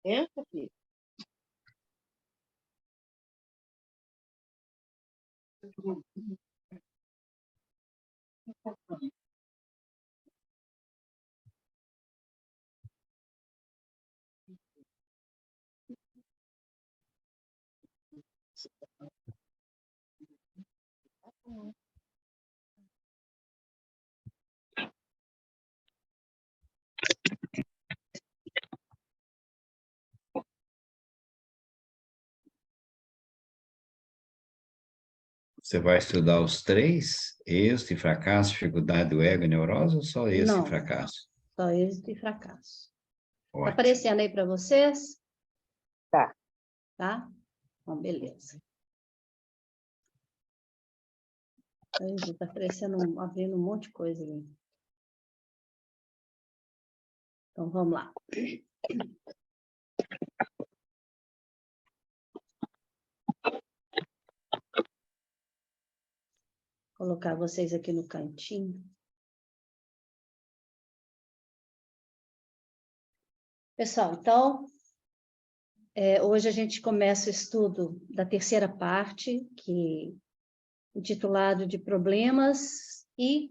Entra, filho. Você vai estudar os três? Êxito e fracasso, dificuldade do ego e neurose, ou só êxito Não. e fracasso? Só êxito e fracasso. Tá Ótimo. aparecendo aí para vocês? Tá. Tá? Então, beleza. Está aparecendo, abrindo um monte de coisa ali. Então, vamos lá. Vou colocar vocês aqui no cantinho. Pessoal, então, hoje a gente começa o estudo da terceira parte, que é intitulado de Problemas e...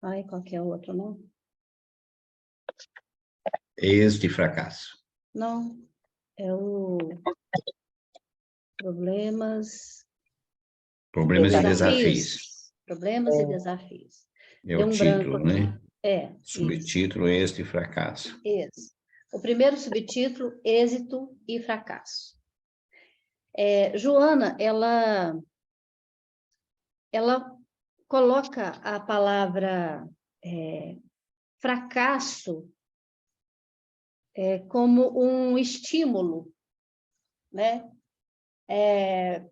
Ai, qual que é o outro nome? Êxito e fracasso. Não, é o Problemas Problemas e desafios. Problemas e desafios. É Deu o um título, branco aqui. né? Subtítulo, êxito e fracasso. Isso. O primeiro subtítulo, êxito e fracasso. Joana, ela coloca a palavra fracasso como um estímulo, né?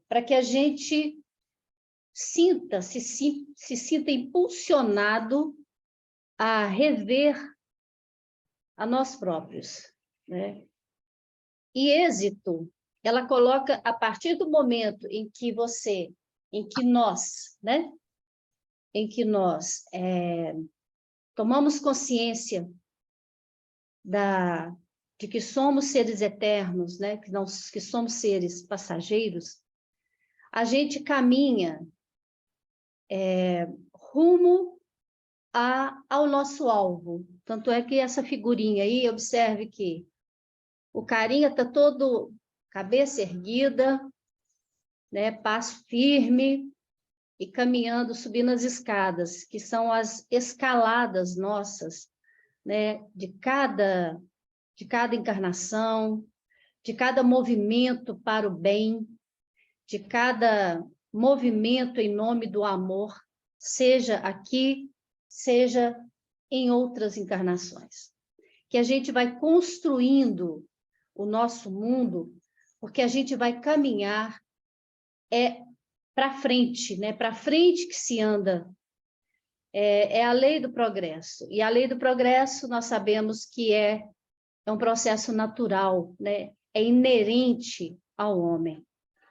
Para que a gente se sinta impulsionado a rever a nós próprios, né? E êxito, ela coloca a partir do momento em que nós, né? Em que nós tomamos consciência de que somos seres eternos, né? Que somos seres passageiros, a gente caminha rumo ao nosso alvo. Tanto é que essa figurinha aí, observe que o carinha está todo cabeça erguida, né? Passo firme e caminhando, subindo as escadas, que são as escaladas nossas, né? De cada encarnação, de cada movimento para o bem, de cada movimento em nome do amor, seja aqui, seja em outras encarnações. Que a gente vai construindo o nosso mundo, porque a gente vai caminhar para frente, né? Para frente que se anda. É a lei do progresso. E a lei do progresso, nós sabemos que é um processo natural, né? É inerente ao homem.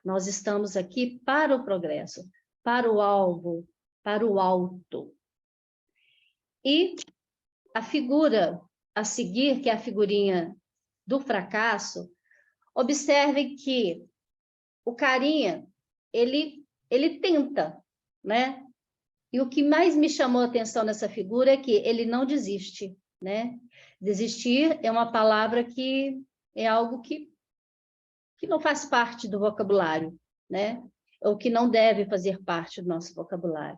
Nós estamos aqui para o progresso, para o alvo, para o alto. E a figura a seguir, que é a figurinha do fracasso, observe que o carinha, ele tenta, né? E o que mais me chamou a atenção nessa figura é que ele não desiste, né? Desistir é uma palavra que é algo que não faz parte do vocabulário, né? Ou que não deve fazer parte do nosso vocabulário.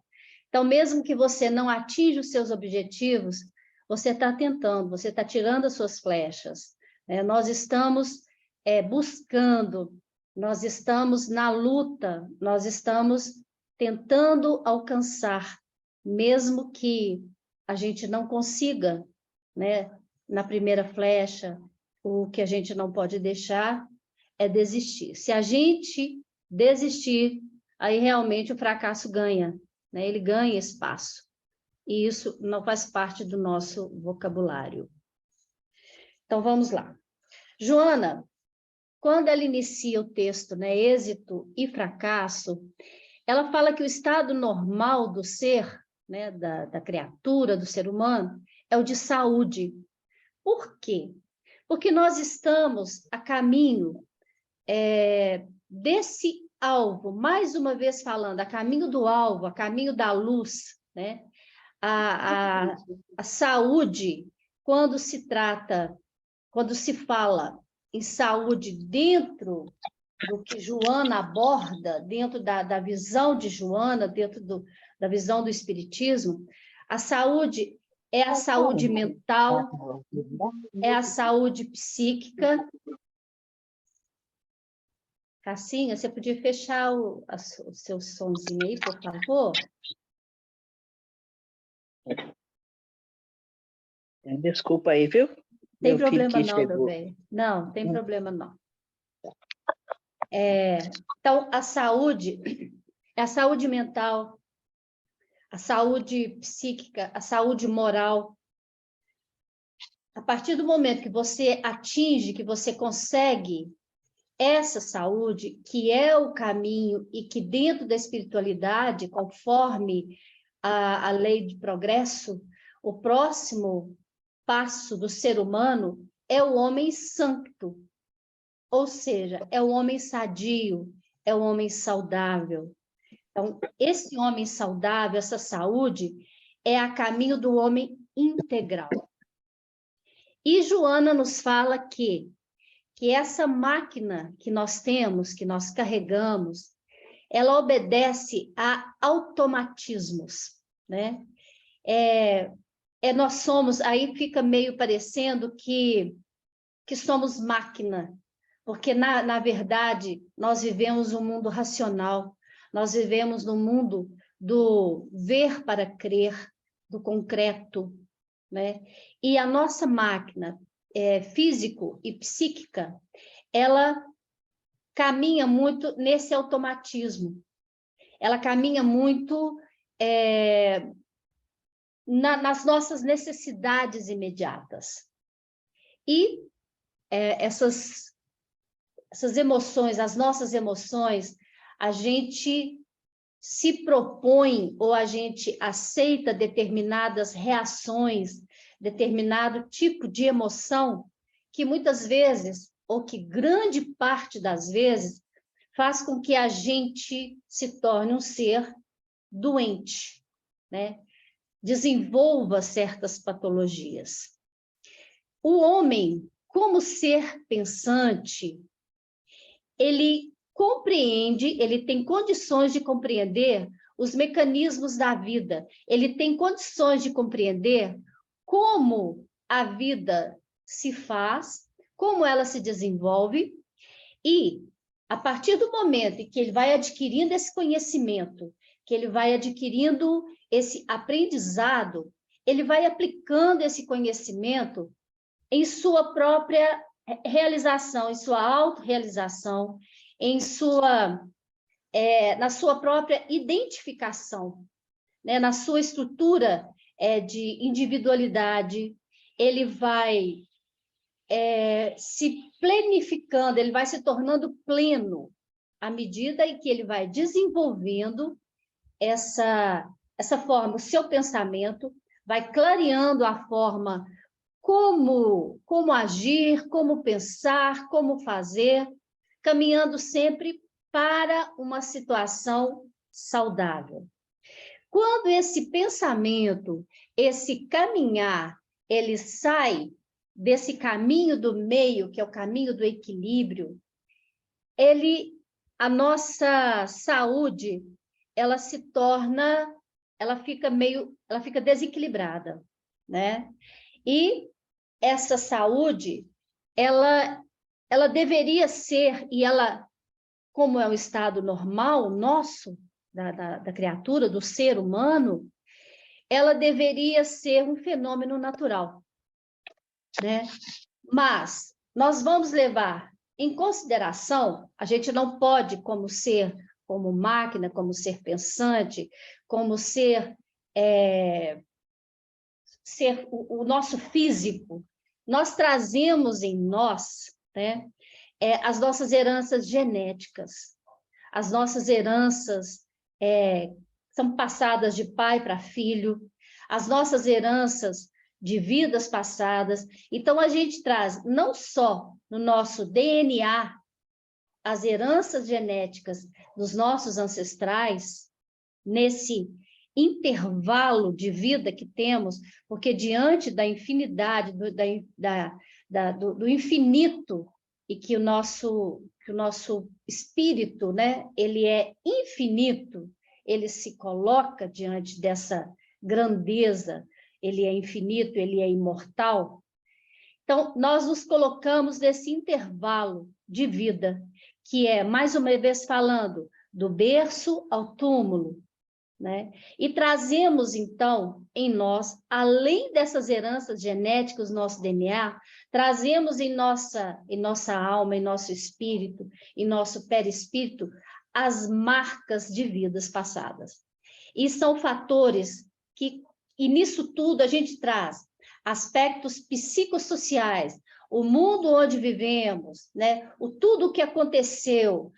Então, mesmo que você não atinja os seus objetivos, você está tentando, você está tirando as suas flechas, né? Nós estamos buscando, nós estamos na luta, nós estamos tentando alcançar, mesmo que a gente não consiga, né? Na primeira flecha, o que a gente não pode deixar é desistir. Se a gente desistir, aí realmente o fracasso ganha, né? Ele ganha espaço. E isso não faz parte do nosso vocabulário. Então, vamos lá. Joana, quando ela inicia o texto, né, êxito e fracasso, ela fala que o estado normal do ser, né, da criatura, do ser humano, é o de saúde. Por quê? Porque nós estamos a caminho desse alvo, mais uma vez falando, a caminho do alvo, a caminho da luz, né? A saúde, quando se fala em saúde dentro do que Joana aborda, dentro da visão de Joana, dentro da visão do Espiritismo, a saúde é a saúde mental, é a saúde psíquica. Cassinha, você podia fechar o seu somzinho aí, por favor? Desculpa aí, viu? Tem Meu filho problema que não, chegou. meu bem. Não, tem problema não. Então, a saúde é a saúde mental, a saúde psíquica, a saúde moral. A partir do momento que você atinge, que você consegue essa saúde, que é o caminho e que dentro da espiritualidade, conforme a lei de progresso, o próximo passo do ser humano é o homem santo, ou seja, é o homem sadio, é o homem saudável. Então, esse homem saudável, essa saúde, é a caminho do homem integral. E Joana nos fala que essa máquina que nós temos, que nós carregamos, ela obedece a automatismos, né? Nós somos, aí fica meio parecendo que somos máquina, porque, na verdade, nós vivemos um mundo racional, nós vivemos no mundo do ver para crer, do concreto, né? E a nossa máquina físico e psíquica, ela caminha muito nesse automatismo, ela caminha muito nas nossas necessidades imediatas. E essas emoções, as nossas emoções, a gente se propõe ou a gente aceita determinadas reações, determinado tipo de emoção, que muitas vezes, ou que grande parte das vezes, faz com que a gente se torne um ser doente, né? Desenvolva certas patologias. O homem, como ser pensante, ele compreende, ele tem condições de compreender os mecanismos da vida, ele tem condições de compreender como a vida se faz, como ela se desenvolve, e a partir do momento em que ele vai adquirindo esse conhecimento, que ele vai adquirindo esse aprendizado, ele vai aplicando esse conhecimento em sua própria realização, em sua autorrealização, na sua própria identificação, né? Na sua estrutura de individualidade, ele vai se plenificando, ele vai se tornando pleno à medida em que ele vai desenvolvendo essa forma, o seu pensamento, vai clareando a forma como agir, como pensar, como fazer, caminhando sempre para uma situação saudável. Quando esse pensamento, esse caminhar, ele sai desse caminho do meio, que é o caminho do equilíbrio, a nossa saúde, ela fica desequilibrada, né? E essa saúde, ela deveria ser, e ela, como é um estado normal nosso, da criatura, do ser humano, ela deveria ser um fenômeno natural, né? Mas nós vamos levar em consideração, a gente não pode, como ser, como máquina, como ser pensante, como ser o nosso físico, nós trazemos em nós, né, as nossas heranças genéticas, as nossas heranças são passadas de pai para filho, as nossas heranças de vidas passadas. Então, a gente traz não só no nosso DNA as heranças genéticas dos nossos ancestrais, nesse intervalo de vida que temos, porque diante da infinidade, do infinito, e que o nosso espírito, né, ele é infinito, ele se coloca diante dessa grandeza, ele é infinito, ele é imortal. Então, nós nos colocamos nesse intervalo de vida, que é, mais uma vez falando, do berço ao túmulo, né? E trazemos, então, em nós, além dessas heranças genéticas, nosso DNA, trazemos em nossa alma, em nosso espírito, em nosso perispírito, as marcas de vidas passadas. E são fatores que, e nisso tudo a gente traz aspectos psicossociais, o mundo onde vivemos, né? Tudo o que aconteceu,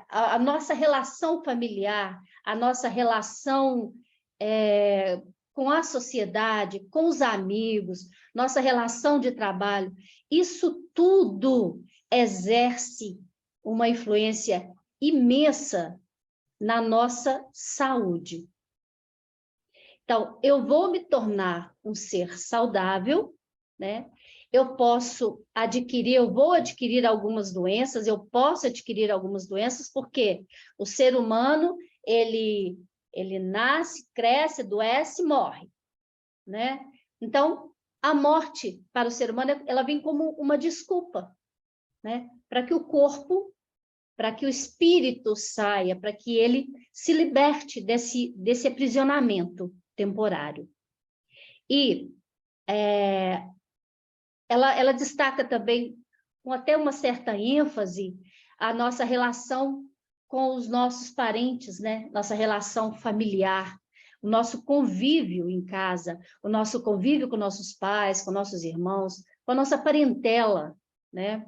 a nossa relação familiar, a nossa relação com a sociedade, com os amigos, nossa relação de trabalho, isso tudo exerce uma influência imensa na nossa saúde. Então, eu vou me tornar um ser saudável, né? Eu vou adquirir algumas doenças, eu posso adquirir algumas doenças, porque o ser humano, ele nasce, cresce, adoece, morre, né? Então, a morte para o ser humano, ela vem como uma desculpa, né? Para que o corpo, para que o espírito saia, para que ele se liberte desse aprisionamento temporário. E ela destaca também, com até uma certa ênfase, a nossa relação com os nossos parentes, né? Nossa relação familiar, o nosso convívio em casa, o nosso convívio com nossos pais, com nossos irmãos, com a nossa parentela, né?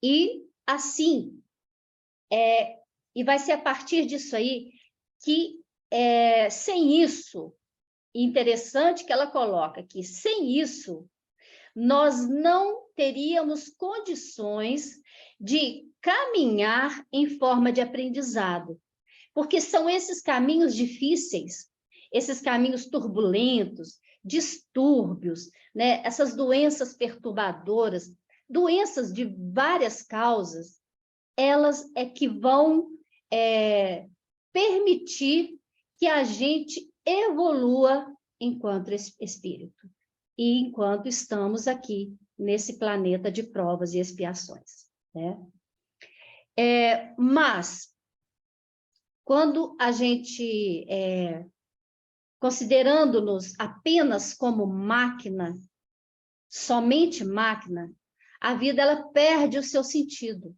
E assim, e vai ser a partir disso aí que, sem isso, interessante que ela coloca que sem isso, nós não teríamos condições de caminhar em forma de aprendizado, porque são esses caminhos difíceis, esses caminhos turbulentos, distúrbios, né? Essas doenças perturbadoras, doenças de várias causas, elas é que vão permitir que a gente evolua enquanto espírito e enquanto estamos aqui nesse planeta de provas e expiações, né? Mas, quando a gente, considerando-nos apenas como máquina, somente máquina, a vida ela perde o seu sentido.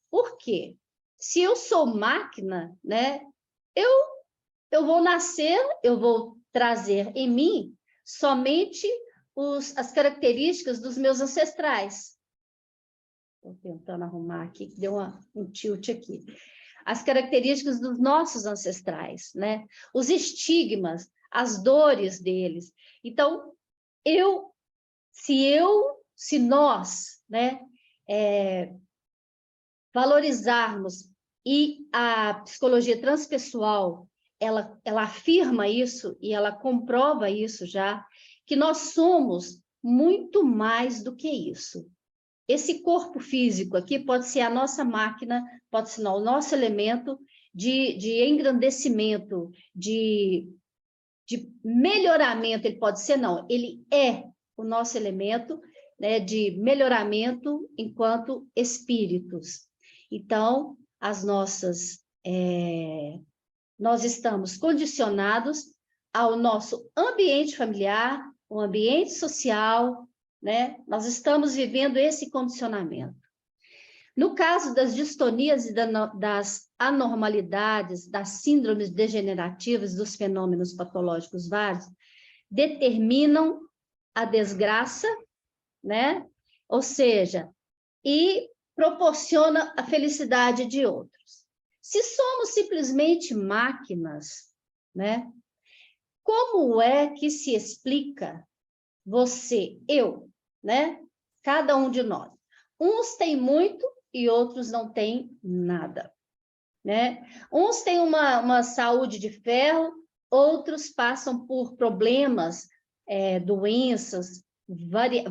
Por quê? Se eu sou máquina, né, eu vou nascer, eu vou trazer em mim somente as características dos meus ancestrais. Estou tentando arrumar aqui, que deu um tilt aqui. As características dos nossos ancestrais, né? Os estigmas, as dores deles. Então, se nós, né, valorizarmos, e a psicologia transpessoal, ela afirma isso e ela comprova isso já, que nós somos muito mais do que isso. Esse corpo físico aqui pode ser a nossa máquina, pode ser o nosso elemento de engrandecimento, de melhoramento, ele pode ser, não, ele é o nosso elemento, né, de melhoramento enquanto espíritos. Então, nós estamos condicionados ao nosso ambiente familiar, o ambiente social, né? Nós estamos vivendo esse condicionamento. No caso das distonias e das anormalidades, das síndromes degenerativas, dos fenômenos patológicos vários, determinam a desgraça, né? Ou seja, e proporciona a felicidade de outros. Se somos simplesmente máquinas, né? como é que se explica você, eu, né? Cada um de nós. Uns têm muito e outros não têm nada, né? Uns têm uma saúde de ferro, outros passam por problemas, doenças,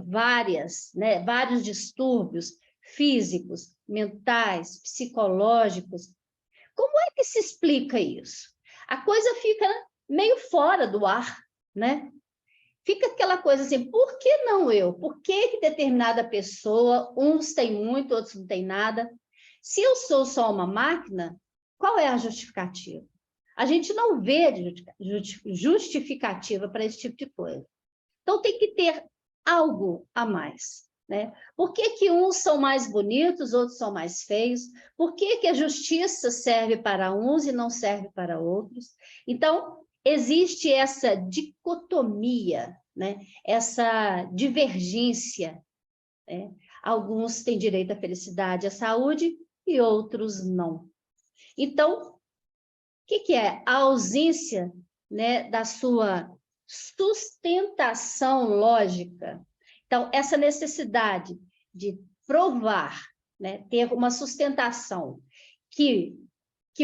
várias, né? Vários distúrbios físicos, mentais, psicológicos. Como é que se explica isso? A coisa fica meio fora do ar, né? Fica aquela coisa assim, por que não eu? Por que determinada pessoa, uns têm muito, outros não têm nada? Se eu sou só uma máquina, qual é a justificativa? A gente não vê justificativa para esse tipo de coisa. Então, tem que ter algo a mais, né? Por que uns são mais bonitos, outros são mais feios? Por que a justiça serve para uns e não serve para outros? Então, existe essa dicotomia, né? Essa divergência, né? Alguns têm direito à felicidade, à saúde, e outros não. Então, o que é? A ausência, né, da sua sustentação lógica. Então, essa necessidade de provar, né, ter uma sustentação que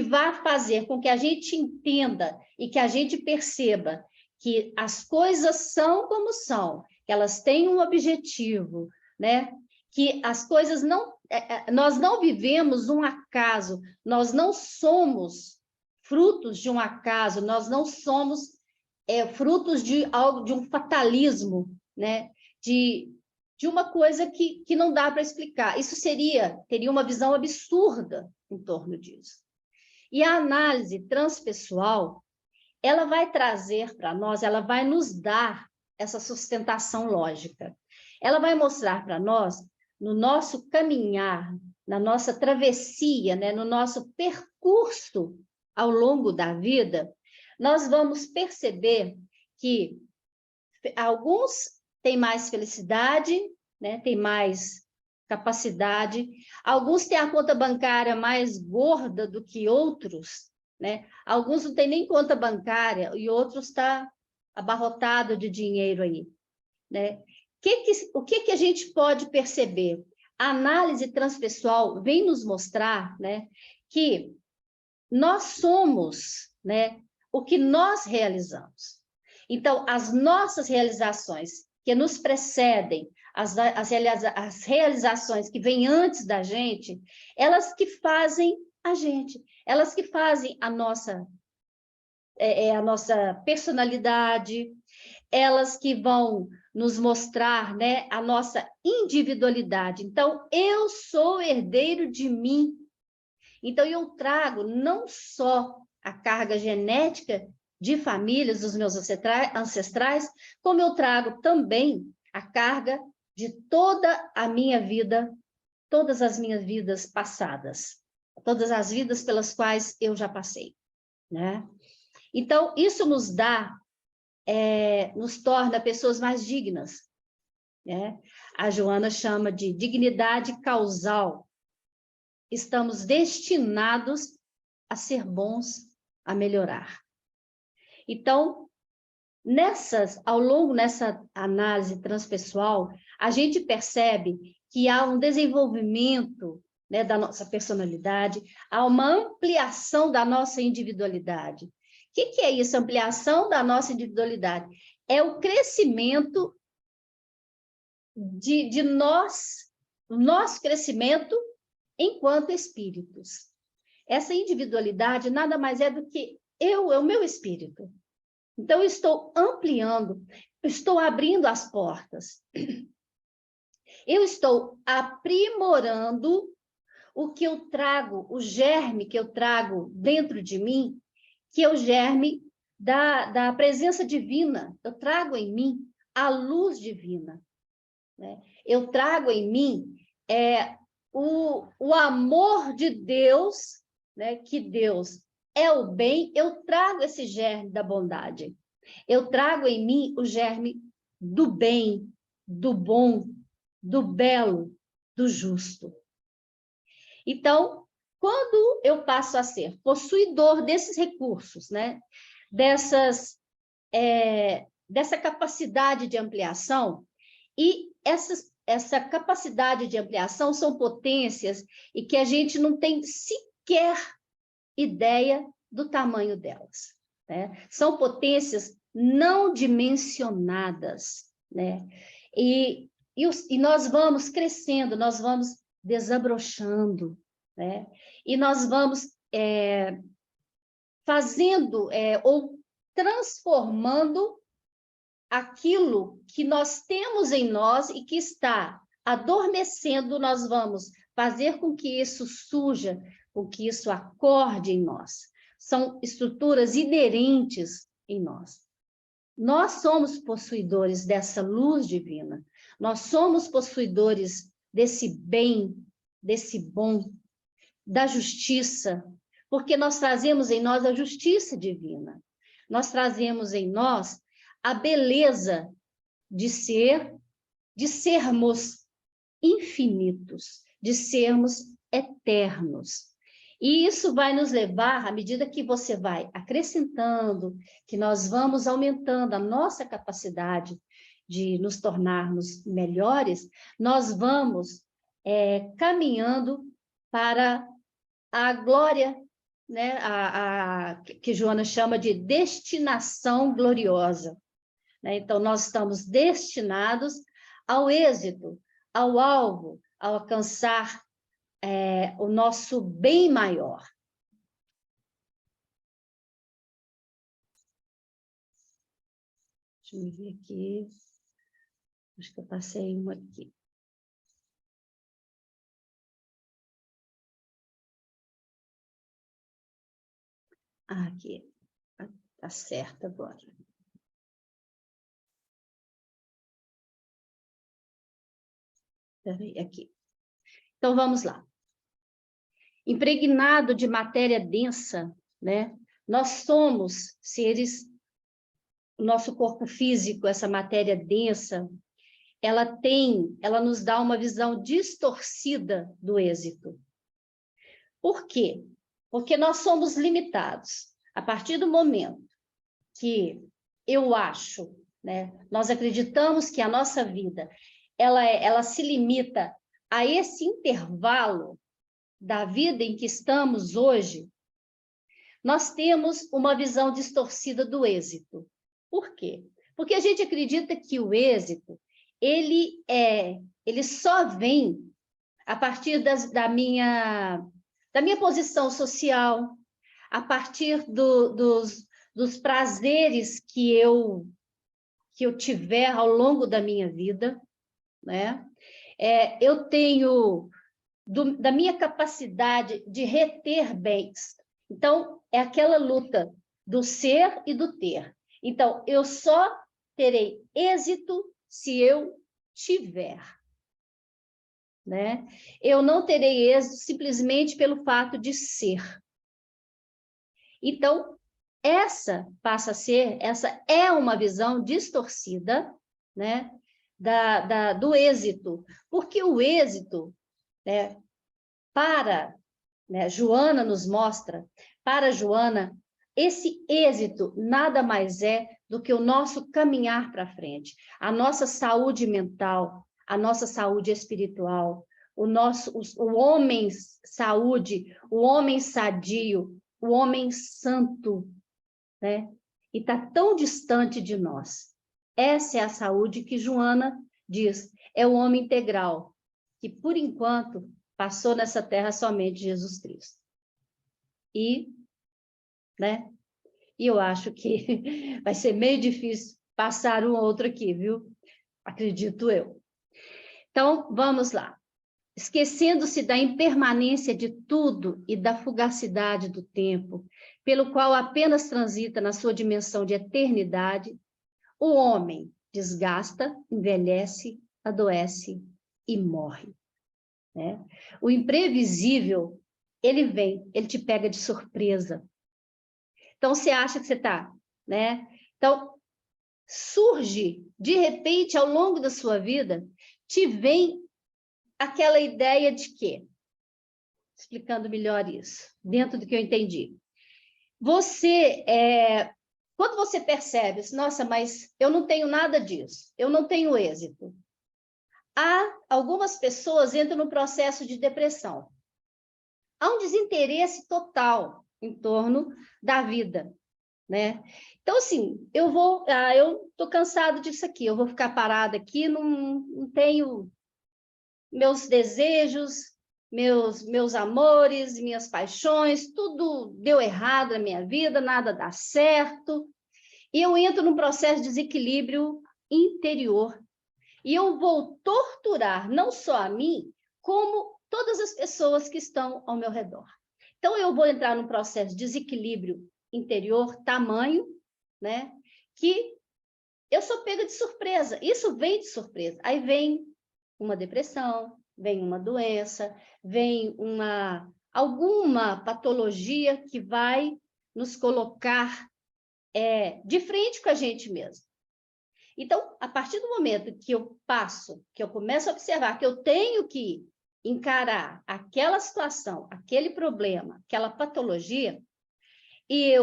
vá fazer com que a gente entenda e que a gente perceba que as coisas são como são, que elas têm um objetivo, né? Que as coisas não... nós não vivemos um acaso, nós não somos frutos de um acaso, nós não somos frutos de algo, de um fatalismo, né? De uma coisa que não dá para explicar. Isso teria uma visão absurda em torno disso. E a análise transpessoal, ela vai trazer para nós, ela vai nos dar essa sustentação lógica. Ela vai mostrar para nós, no nosso caminhar, na nossa travessia, né, no nosso percurso ao longo da vida, nós vamos perceber que alguns têm mais felicidade, né, têm mais capacidade, alguns têm a conta bancária mais gorda do que outros, né? Alguns não têm nem conta bancária e outros estão abarrotados de dinheiro aí, né? O que a gente pode perceber? A análise transpessoal vem nos mostrar, né, que nós somos, né, o que nós realizamos. Então, as nossas realizações que nos precedem, as realizações que vêm antes da gente, elas que fazem a gente, elas que fazem a nossa personalidade, elas que vão nos mostrar, né, a nossa individualidade. Então, eu sou herdeiro de mim. Então, eu trago não só a carga genética de famílias dos meus ancestrais, como eu trago também a carga de toda a minha vida, todas as minhas vidas passadas, todas as vidas pelas quais eu já passei, né? Então, isso nos torna pessoas mais dignas, né? A Joana chama de dignidade causal. Estamos destinados a ser bons, a melhorar. Então, ao longo dessa análise transpessoal, a gente percebe que há um desenvolvimento, né, da nossa personalidade, há uma ampliação da nossa individualidade. O que é isso, ampliação da nossa individualidade? É o crescimento de nós, o nosso crescimento enquanto espíritos. Essa individualidade nada mais é do que é o meu espírito. Então, eu estou ampliando, estou abrindo as portas. Eu estou aprimorando o que eu trago, o germe que eu trago dentro de mim, que é o germe da presença divina. Eu trago em mim a luz divina, né? Eu trago em mim o amor de Deus, né? Que Deus é o bem, eu trago esse germe da bondade. Eu trago em mim o germe do bem, do bom, do belo, do justo. Então, quando eu passo a ser possuidor desses recursos, né? Dessas dessa capacidade de ampliação, e essa capacidade de ampliação são potências e que a gente não tem sequer ideia do tamanho delas, né? São potências não dimensionadas, né? E nós vamos crescendo, nós vamos desabrochando, né? E nós vamos fazendo ou transformando aquilo que nós temos em nós e que está adormecendo, nós vamos fazer com que isso surja, com que isso acorde em nós. São estruturas inerentes em nós. Nós somos possuidores dessa luz divina. Nós somos possuidores desse bem, desse bom, da justiça, porque nós trazemos em nós a justiça divina. Nós trazemos em nós a beleza de sermos infinitos, de sermos eternos. E isso vai nos levar, à medida que você vai acrescentando, que nós vamos aumentando a nossa capacidade de nos tornarmos melhores, nós vamos caminhando para a glória, né? Que Joana chama de destinação gloriosa. Né? Então, nós estamos destinados ao êxito, ao alvo, ao alcançar o nosso bem maior. Deixa eu ver aqui. Acho que eu passei uma aqui. Aqui. Está certo agora. Peraí, aqui. Então, vamos lá. Impregnado de matéria densa, né? Nós somos seres, o nosso corpo físico, essa matéria densa, ela nos dá uma visão distorcida do êxito. Por quê? Porque nós somos limitados. A partir do momento que eu acho, né? Nós acreditamos que a nossa vida, ela se limita a esse intervalo da vida em que estamos hoje, nós temos uma visão distorcida do êxito. Por quê? Porque a gente acredita que o êxito, ele só vem a partir da minha posição social, a partir dos prazeres que eu tiver ao longo da minha vida, né? Eu tenho da minha capacidade de reter bens. Então, é aquela luta do ser e do ter. Então, eu só terei êxito se eu tiver. Né? Eu não terei êxito simplesmente pelo fato de ser. Então, essa é uma visão distorcida, né, do êxito, porque o êxito, Joana nos mostra, para Joana, esse êxito nada mais é do que o nosso caminhar para frente, a nossa saúde mental, a nossa saúde espiritual, o homem saúde, o homem sadio, o homem santo, né? E está tão distante de nós. Essa é a saúde que Joana diz, é o homem integral, que por enquanto passou nessa terra somente Jesus Cristo. E eu acho que vai ser meio difícil passar um outro aqui, viu? Acredito eu. Então, vamos lá. Esquecendo-se da impermanência de tudo e da fugacidade do tempo, pelo qual apenas transita na sua dimensão de eternidade, o homem desgasta, envelhece, adoece e morre. Né? O imprevisível, ele vem, ele te pega de surpresa. Então, você acha que você está, né? Então, surge, de repente, ao longo da sua vida, te vem aquela ideia de quê? Explicando melhor isso, dentro do que eu entendi. Você Quando você percebe, nossa, mas eu não tenho nada disso, eu não tenho êxito. Algumas pessoas entram no processo de depressão. Há um desinteresse total em torno da vida, né? Então, assim, eu estou cansado disso aqui, eu vou ficar parada aqui, não tenho meus desejos, meus amores, minhas paixões, tudo deu errado na minha vida, nada dá certo. E eu entro num processo de desequilíbrio interior. E eu vou torturar não só a mim, como todas as pessoas que estão ao meu redor. Então, eu vou entrar num processo de desequilíbrio interior, tamanho, né? Que eu sou pega de surpresa. Isso vem de surpresa. Aí vem uma depressão, vem uma doença, vem alguma patologia que vai nos colocar de frente com a gente mesmo. Então, a partir do momento que eu começo a observar que eu tenho que encarar aquela situação, aquele problema, aquela patologia, e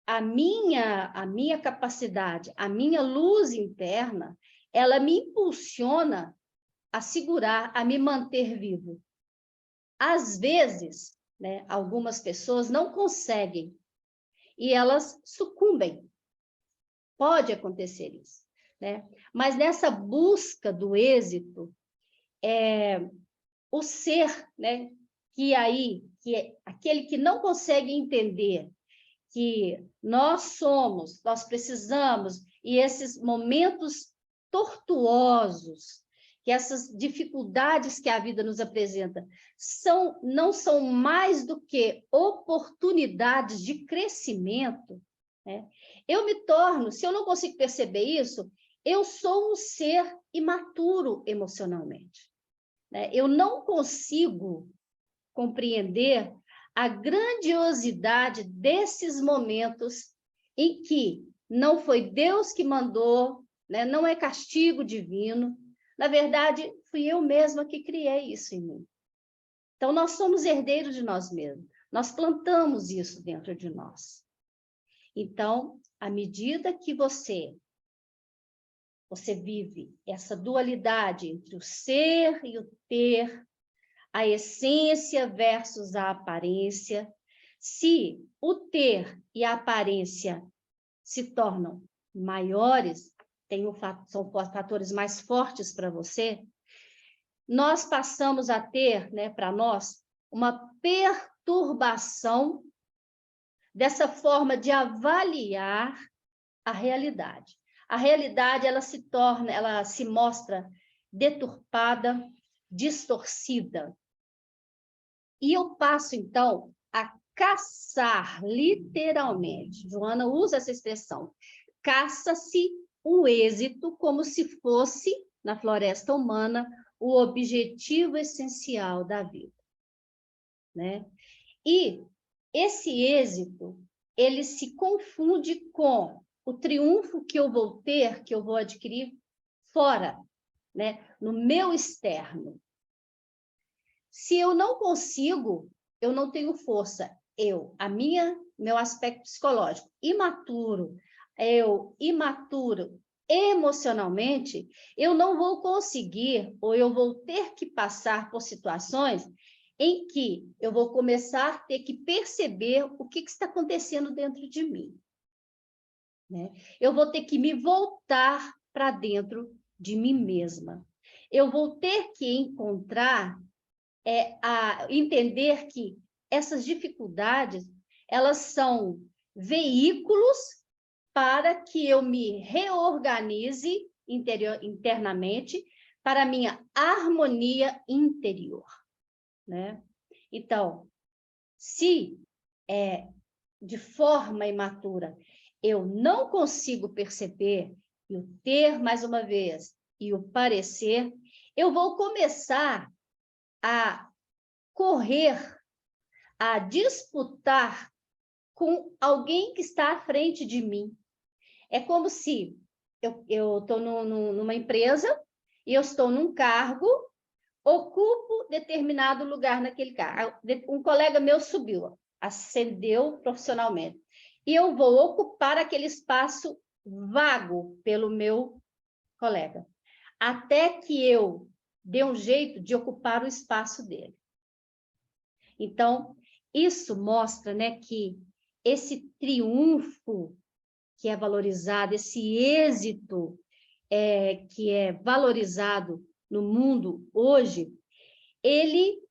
a minha capacidade, a minha luz interna, ela me impulsiona a segurar, a me manter vivo. Às vezes, né, algumas pessoas não conseguem e elas sucumbem. Pode acontecer isso, né? Mas nessa busca do êxito, o ser, né, que é aquele que não consegue entender que nós precisamos, e esses momentos tortuosos, que essas dificuldades que a vida nos apresenta, não são mais do que oportunidades de crescimento, né? Eu me torno, se eu não consigo perceber isso, eu sou um ser imaturo emocionalmente, né? Eu não consigo compreender a grandiosidade desses momentos em que não foi Deus que mandou, né? Não é castigo divino. Na verdade, fui eu mesma que criei isso em mim. Então, nós somos herdeiros de nós mesmos. Nós plantamos isso dentro de nós. Então, à medida que você vive essa dualidade entre o ser e o ter, a essência versus a aparência, se o ter e a aparência se tornam maiores, são fatores mais fortes para você, nós passamos a ter, né, para nós, uma perturbação dessa forma de avaliar a realidade. A realidade, ela se mostra deturpada, distorcida. E eu passo, então, a caçar, literalmente, Joana usa essa expressão, caça-se o êxito como se fosse, na floresta humana, o objetivo essencial da vida, né? E esse êxito, ele se confunde com o triunfo que eu vou ter, que eu vou adquirir fora, né? No meu externo. Se eu não consigo, eu não tenho força. Meu aspecto psicológico imaturo, imaturo emocionalmente, eu não vou conseguir, ou eu vou ter que passar por situações em que eu vou começar a ter que perceber o que está acontecendo dentro de mim, né? Eu vou ter que me voltar para dentro de mim mesma. Eu vou ter que entender que essas dificuldades, elas são veículos para que eu me reorganize internamente para a minha harmonia interior, né? Então, se de forma imatura eu não consigo perceber e o ter, mais uma vez, e o parecer, eu vou começar a correr, a disputar com alguém que está à frente de mim. É como se eu estou numa empresa e eu estou num cargo, ocupo determinado lugar naquele cargo. Um colega meu subiu, ascendeu profissionalmente. e eu vou ocupar aquele espaço vago pelo meu colega, até que eu dê um jeito de ocupar o espaço dele. Então, isso mostra, né, que esse triunfo que é valorizado, esse êxito que é valorizado no mundo hoje, ele,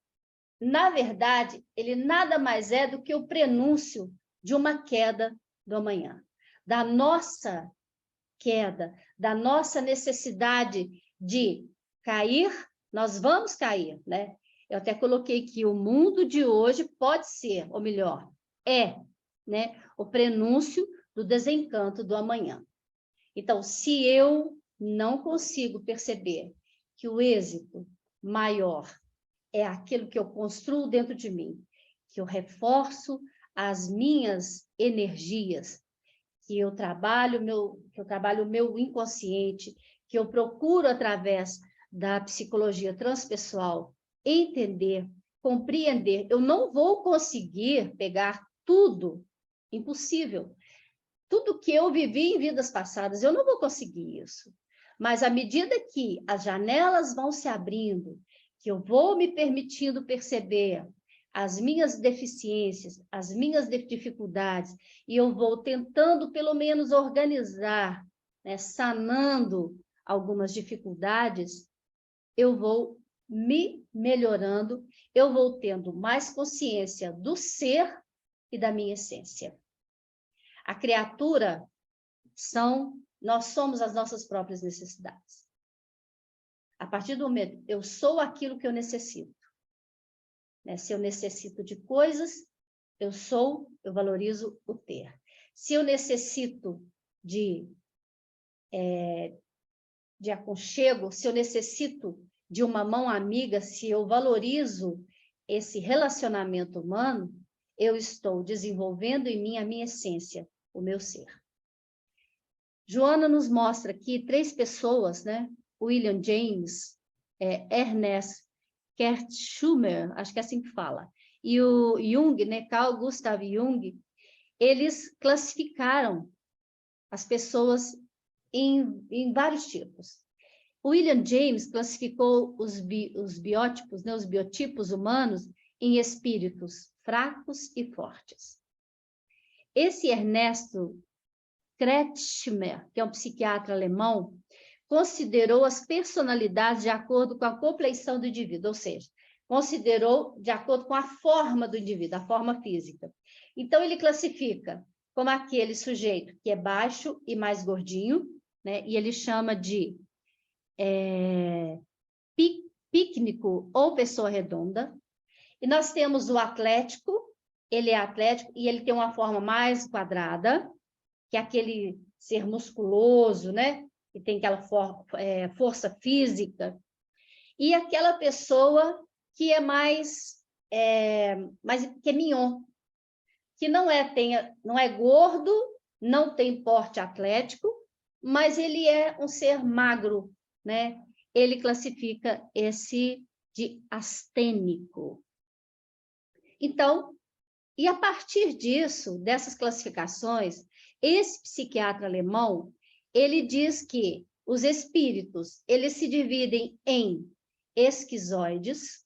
na verdade, ele nada mais é do que o prenúncio de uma queda do amanhã, da nossa queda, da nossa necessidade de cair, nós vamos cair, né? Eu até coloquei que o mundo de hoje pode ser, ou melhor, né, o prenúncio do desencanto do amanhã. Então, se eu não consigo perceber que o êxito maior é aquilo que eu construo dentro de mim, que eu reforço as minhas energias, que eu trabalho o meu inconsciente, que eu procuro, através da psicologia transpessoal, entender, compreender. Eu não vou conseguir pegar tudo, impossível. Tudo que eu vivi em vidas passadas, eu não vou conseguir isso. Mas à medida que as janelas vão se abrindo, que eu vou me permitindo perceber as minhas deficiências, as minhas dificuldades, e eu vou tentando, pelo menos, organizar, né, sanando algumas dificuldades, eu vou me melhorando, eu vou tendo mais consciência do ser e da minha essência. A criatura nós somos as nossas próprias necessidades. A partir do momento, eu sou aquilo que eu necessito. Né? Se eu necessito de coisas, eu valorizo o ter. Se eu necessito de aconchego, se eu necessito de uma mão amiga, se eu valorizo esse relacionamento humano, eu estou desenvolvendo em mim a minha essência, o meu ser. Joana nos mostra aqui 3 pessoas, né? William James, Ernest Kertschumer, acho que é assim que fala, e o Jung, né? Carl Gustav Jung, eles classificaram as pessoas em vários tipos. William James classificou os biótipos, né? Os biotipos humanos em espíritos fracos e fortes. Esse Ernesto Kretschmer, que é um psiquiatra alemão, considerou as personalidades de acordo com a compleição do indivíduo, ou seja, considerou de acordo com a forma do indivíduo, a forma física. Então, ele classifica como aquele sujeito que é baixo e mais gordinho, né? E ele chama de pícnico ou pessoa redonda. E nós temos o atlético, ele é atlético e ele tem uma forma mais quadrada, que é aquele ser musculoso, né? Que tem aquela força física. E aquela pessoa que é que é mignon, que não é gordo, não tem porte atlético, mas ele é um ser magro, né? Ele classifica esse de astênico. Então, e a partir disso, dessas classificações, esse psiquiatra alemão, ele diz que os espíritos, eles se dividem em esquizoides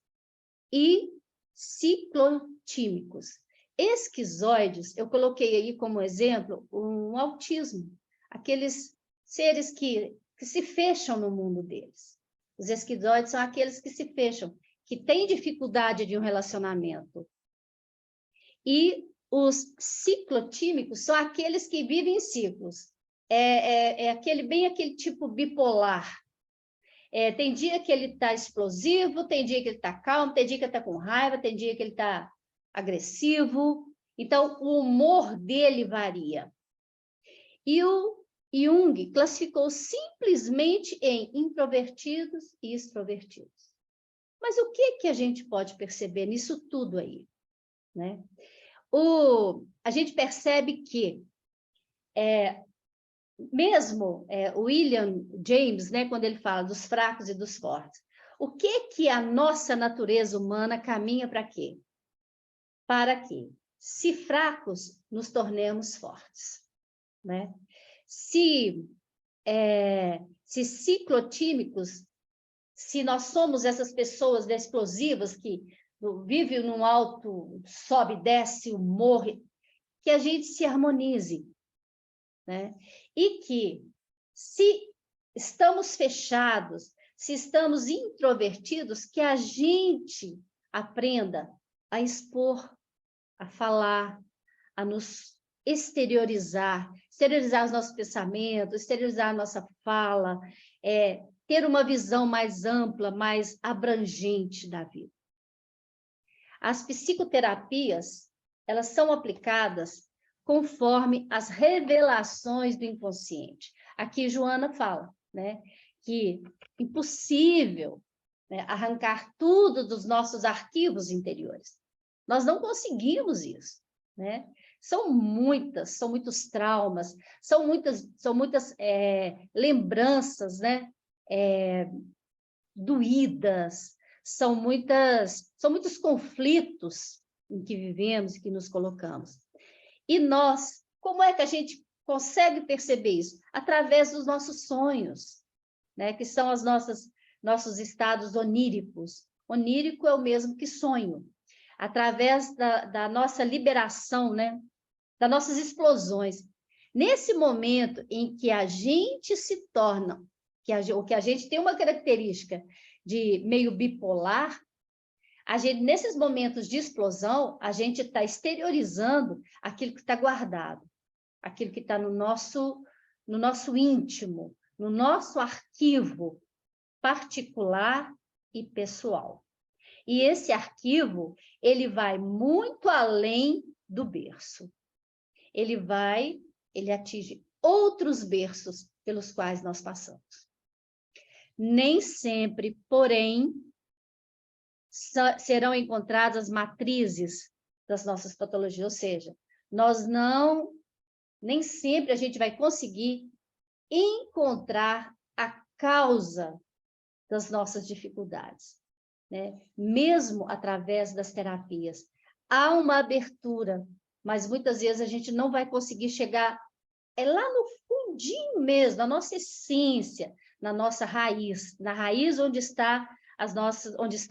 e ciclotímicos. Esquizoides, eu coloquei aí como exemplo um autismo, aqueles seres que se fecham no mundo deles. Os esquizoides são aqueles que se fecham, que têm dificuldade de um relacionamento. E os ciclotímicos são aqueles que vivem em ciclos. Bem aquele tipo bipolar. Tem dia que ele está explosivo, tem dia que ele está calmo, tem dia que ele está com raiva, tem dia que ele está agressivo. Então, o humor dele varia. E o Jung classificou simplesmente em introvertidos e extrovertidos. Mas o que a gente pode perceber nisso tudo aí? Né? A gente percebe que mesmo William James, né, quando ele fala dos fracos e dos fortes, o que a nossa natureza humana caminha para quê? Para que, se fracos, nos tornemos fortes, né? Se ciclotímicos, se nós somos essas pessoas explosivas que vivem num alto, sobe, desce, morre, que a gente se harmonize, né? E que, se estamos fechados, se estamos introvertidos, que a gente aprenda a expor, a falar, a nos exteriorizar os nossos pensamentos, exteriorizar a nossa fala, ter uma visão mais ampla, mais abrangente da vida. As psicoterapias, elas são aplicadas conforme as revelações do inconsciente. Aqui Joana fala, né, que é impossível, né, arrancar tudo dos nossos arquivos interiores. Nós não conseguimos isso, né? São muitos traumas, são muitas lembranças, né, doídas, são muitos conflitos em que vivemos e que nos colocamos. E nós, como é que a gente consegue perceber isso? Através dos nossos sonhos, né, que são nossos estados oníricos. Onírico é o mesmo que sonho. Através da nossa liberação, né, das nossas explosões. Nesse momento em que a gente se torna, que a gente tem uma característica de meio bipolar, nesses momentos de explosão, a gente está exteriorizando aquilo que está guardado, aquilo que está no nosso íntimo, no nosso arquivo particular e pessoal. E esse arquivo, ele vai muito além do berço. Ele atinge outros berços pelos quais nós passamos. Nem sempre, porém, serão encontradas matrizes das nossas patologias, ou seja, nem sempre a gente vai conseguir encontrar a causa das nossas dificuldades, né? Mesmo através das terapias. Há uma abertura, mas muitas vezes a gente não vai conseguir chegar lá no fundinho mesmo, na nossa essência, na nossa raiz, na raiz onde estão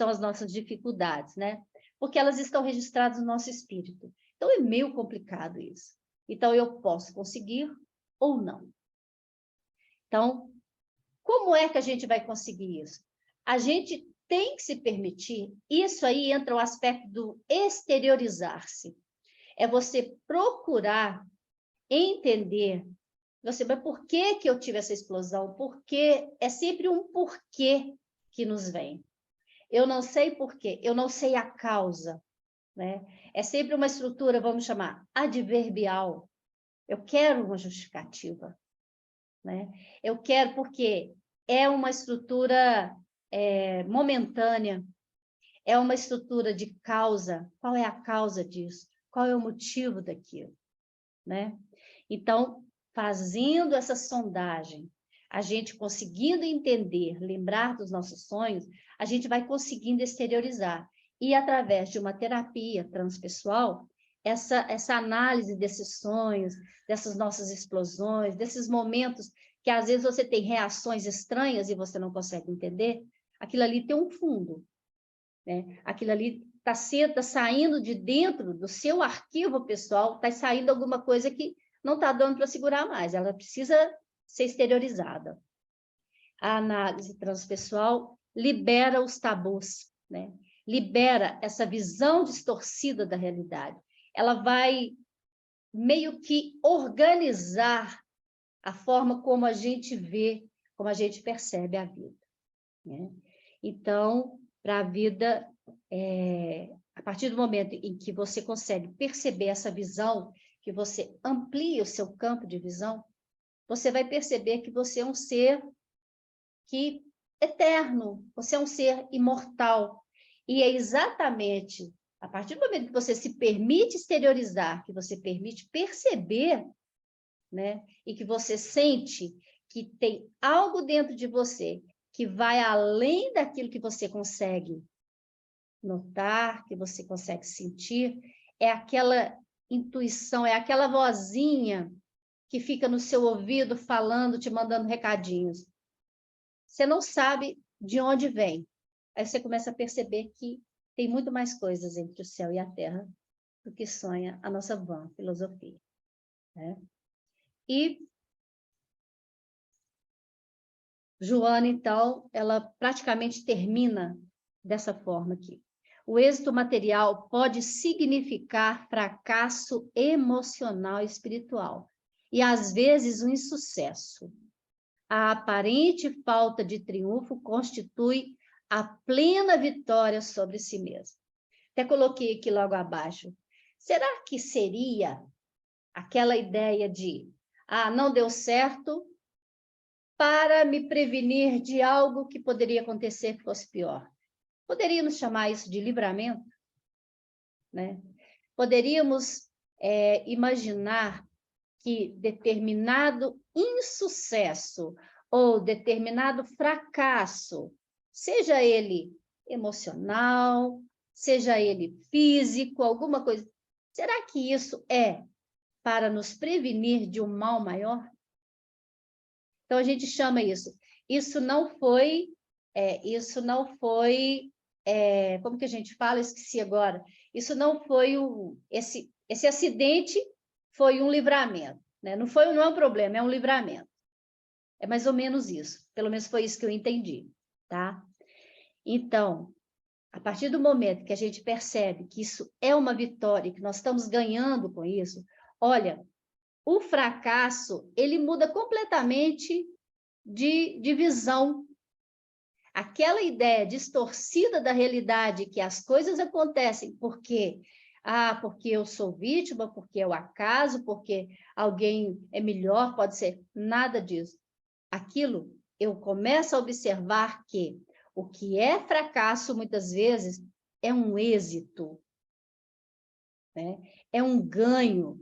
as nossas dificuldades, né? Porque elas estão registradas no nosso espírito. Então, é meio complicado isso. Então, eu posso conseguir ou não. Então, como é que a gente vai conseguir isso? A gente tem que se permitir, isso aí entra o aspecto do exteriorizar-se. É você procurar entender, mas por que eu tive essa explosão? Porque é sempre um porquê que nos vem. Eu não sei porquê, eu não sei a causa, né? É sempre uma estrutura, vamos chamar, adverbial. Eu quero uma justificativa, né? Eu quero porque é uma estrutura momentânea, é uma estrutura de causa. Qual é a causa disso? Qual é o motivo daquilo, né? Então, fazendo essa sondagem, a gente conseguindo entender, lembrar dos nossos sonhos, a gente vai conseguindo exteriorizar. E através de uma terapia transpessoal, essa análise desses sonhos, dessas nossas explosões, desses momentos que às vezes você tem reações estranhas e você não consegue entender, aquilo ali tem um fundo, né? Aquilo ali está saindo de dentro do seu arquivo pessoal, está saindo alguma coisa que não está dando para segurar mais, ela precisa ser exteriorizada. A análise transpessoal libera os tabus, né? Libera essa visão distorcida da realidade. Ela vai meio que organizar a forma como a gente vê, como a gente percebe a vida, né? Então, para a vida, a partir do momento em que você consegue perceber essa visão, que você amplia o seu campo de visão, você vai perceber que você é um ser eterno, você é um ser imortal. E é exatamente a partir do momento que você se permite exteriorizar, que você permite perceber, né, e que você sente que tem algo dentro de você que vai além daquilo que você consegue notar, que você consegue sentir, é aquela intuição, é aquela vozinha que fica no seu ouvido falando, te mandando recadinhos. Você não sabe de onde vem. Aí você começa a perceber que tem muito mais coisas entre o céu e a terra do que sonha a nossa vã filosofia, né? E Joana, então, ela praticamente termina dessa forma aqui. O êxito material pode significar fracasso emocional e espiritual, e às vezes um insucesso. A aparente falta de triunfo constitui a plena vitória sobre si mesmo. Até coloquei aqui logo abaixo. Será que seria aquela ideia de, não deu certo, para me prevenir de algo que poderia acontecer que fosse pior? Poderíamos chamar isso de livramento, né? Poderíamos imaginar que determinado insucesso ou determinado fracasso, seja ele emocional, seja ele físico, alguma coisa, será que isso é para nos prevenir de um mal maior? Então, a gente chama isso. Isso não foi, como que a gente fala? Esqueci agora. Isso não foi esse acidente foi um livramento, né? Não é um problema, é um livramento. É mais ou menos isso. Pelo menos foi isso que eu entendi, tá? Então, a partir do momento que a gente percebe que isso é uma vitória, que nós estamos ganhando com isso, olha, o fracasso, ele muda completamente de visão. Aquela ideia distorcida da realidade, que as coisas acontecem porque eu sou vítima, porque é o acaso, porque alguém é melhor, pode ser, nada disso. Aquilo, eu começo a observar que o que é fracasso, muitas vezes, é um êxito, né? É um ganho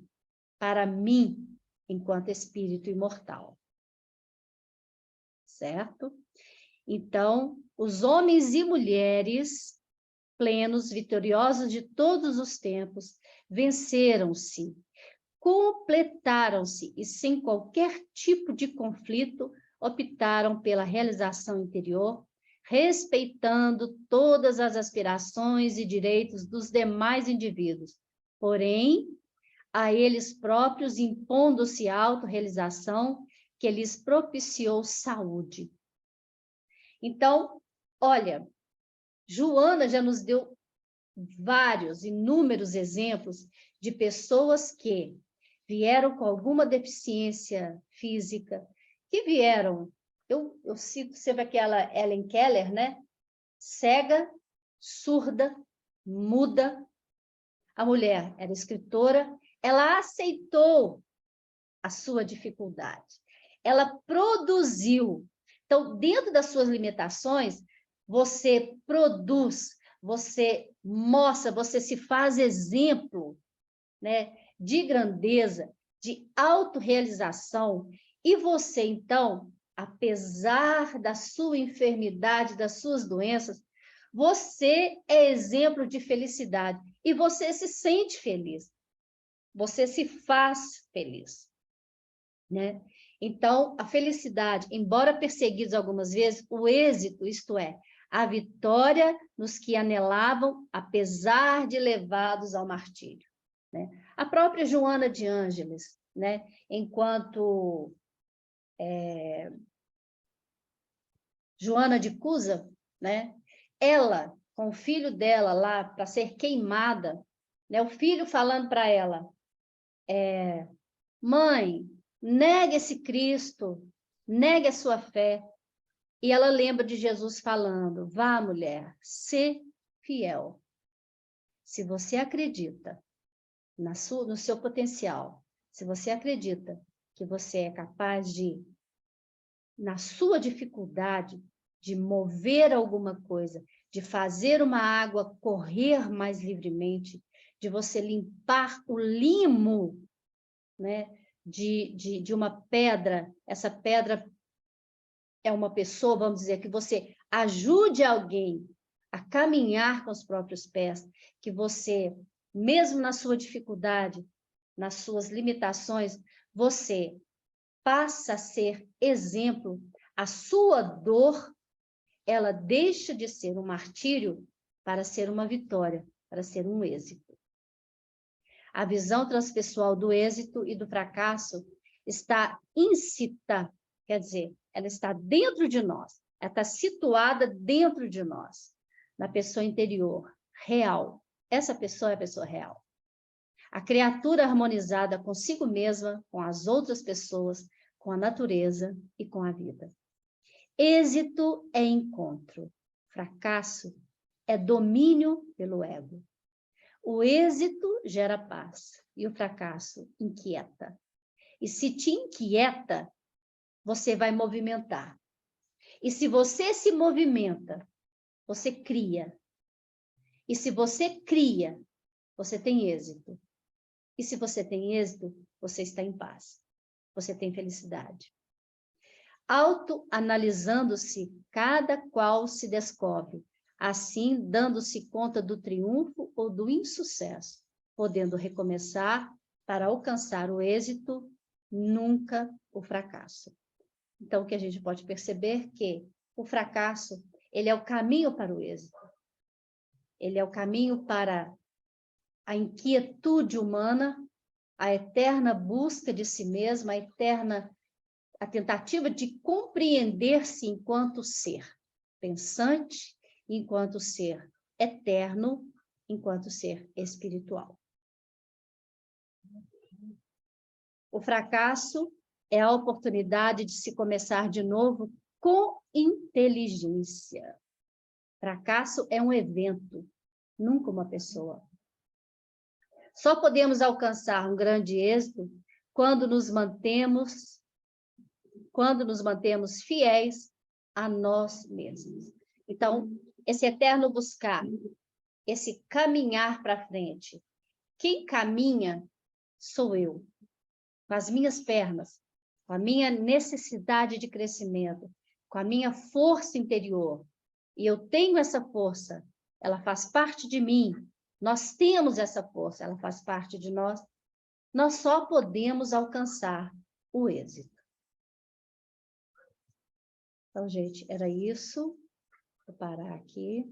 para mim, enquanto espírito imortal. Certo? Então, os homens e mulheres plenos, vitoriosos de todos os tempos, venceram-se, completaram-se e, sem qualquer tipo de conflito, optaram pela realização interior, respeitando todas as aspirações e direitos dos demais indivíduos, porém, a eles próprios impondo-se a autorrealização que lhes propiciou saúde. Então, olha, Joana já nos deu inúmeros exemplos de pessoas que vieram com alguma deficiência física, que vieram, eu cito sempre aquela Helen Keller, né? Cega, surda, muda. A mulher era escritora, ela aceitou a sua dificuldade, ela produziu. Então, dentro das suas limitações, você produz, você mostra, você se faz exemplo, né, de grandeza, de autorrealização, e você, então, apesar da sua enfermidade, das suas doenças, você é exemplo de felicidade, e você se sente feliz, você se faz feliz, né? Então, a felicidade, embora perseguidos algumas vezes, o êxito, isto é, a vitória nos que anelavam, apesar de levados ao martírio, né? A própria Joana de Ângeles, né? Enquanto Joana de Cusa, né? Ela, com o filho dela lá para ser queimada, né? O filho falando para ela, mãe, negue esse Cristo, negue a sua fé. E ela lembra de Jesus falando, vá, mulher, sê fiel. Se você acredita no seu potencial, se você acredita que você é capaz de, na sua dificuldade, de mover alguma coisa, de fazer uma água correr mais livremente, de você limpar o limo, né, de uma pedra, essa pedra é uma pessoa, vamos dizer, que você ajude alguém a caminhar com os próprios pés, que você, mesmo na sua dificuldade, nas suas limitações, você passa a ser exemplo. A sua dor, ela deixa de ser um martírio para ser uma vitória, para ser um êxito. A visão transpessoal do êxito e do fracasso está íncita, quer dizer, ela está dentro de nós, ela está situada dentro de nós, na pessoa interior, real. Essa pessoa é a pessoa real. A criatura harmonizada consigo mesma, com as outras pessoas, com a natureza e com a vida. Êxito é encontro. Fracasso é domínio pelo ego. O êxito gera paz e o fracasso inquieta. E se te inquieta, você vai movimentar. E se você se movimenta, você cria. E se você cria, você tem êxito. E se você tem êxito, você está em paz. Você tem felicidade. Autoanalisando-se, cada qual se descobre, assim dando-se conta do triunfo ou do insucesso, podendo recomeçar para alcançar o êxito, nunca o fracasso. Então, o que a gente pode perceber que o fracasso, ele é o caminho para o êxito. Ele é o caminho para a inquietude humana, a eterna busca de si mesma, a tentativa de compreender-se enquanto ser pensante, enquanto ser eterno, enquanto ser espiritual. O fracasso é a oportunidade de se começar de novo com inteligência. Fracasso é um evento, nunca uma pessoa. Só podemos alcançar um grande êxito quando nos mantemos fiéis a nós mesmos. Então, esse eterno buscar, esse caminhar para frente. Quem caminha sou eu, com as minhas pernas, com a minha necessidade de crescimento, com a minha força interior. E eu tenho essa força, ela faz parte de mim. Nós temos essa força, ela faz parte de nós. Nós só podemos alcançar o êxito. Então, gente, era isso. Vou parar aqui.